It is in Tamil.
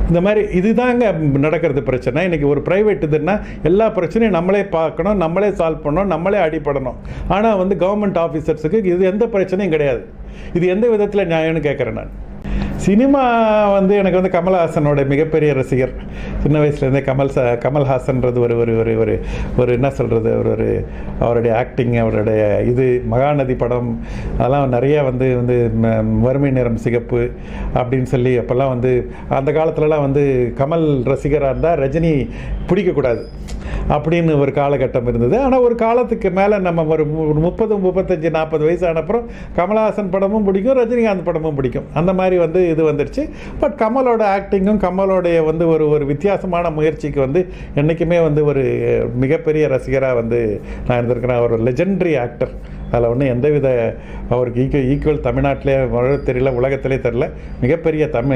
இந்த மாதிரி இதுதாங்க நடக்கிறது பிரச்சனை. இன்றைக்கி ஒரு ப்ரைவேட் இதுன்னா எல்லா பிரச்சனையும் நம்மளே பார்க்கணும், நம்மளே சால்வ் பண்ணணும், நம்மளே அடிபடணும். ஆனால் வந்து கவர்மெண்ட் ஆஃபீஸர்ஸுக்கு இது எந்த பிரச்சனையும் கிடையாது. இது எந்த விதத்தில் நியாயம்னு கேட்குறேன் நான். சினிமா வந்து எனக்கு வந்து கமல்ஹாசனோட மிகப்பெரிய ரசிகர். சின்ன வயசுலேருந்தே கமல்ஹாசன்றது ஒரு ஒரு ஒரு ஒரு ஒரு என்ன சொல்கிறது, ஒரு அவருடைய ஆக்டிங், அவருடைய இது மகாநதி படம் அதெல்லாம் நிறையா வந்து வறுமை நிறம் சிகப்பு அப்படின்னு சொல்லி அப்போல்லாம் வந்து அந்த காலத்துலலாம் வந்து கமல் ரசிகராக இருந்தால் ரஜினி பிடிக்கக்கூடாது அப்படின்னு ஒரு காலகட்டம் இருந்தது. ஆனால் ஒரு காலத்துக்கு மேலே நம்ம ஒரு 30, 35, 40 வயசு ஆன அப்புறம் கமல்ஹாசன் படமும் பிடிக்கும், ரஜினிகாந்த் படமும் பிடிக்கும். அந்த மாதிரி வந்து இது வந்துடுச்சு. பட் கமலோட ஆக்டிங்கும் கமலோடைய வந்து ஒரு வித்தியாசமான முயற்சிக்கு வந்து என்றைக்குமே வந்து ஒரு மிகப்பெரிய ரசிகராக வந்து நான் இருந்திருக்கிறேன். அவர் ஒரு லெஜெண்டரி ஆக்டர். அதில் ஒன்றும் எந்தவித அவருக்கு ஈக்குவல் தமிழ்நாட்டிலே தெரியல, உலகத்திலே தெரியல. மிகப்பெரிய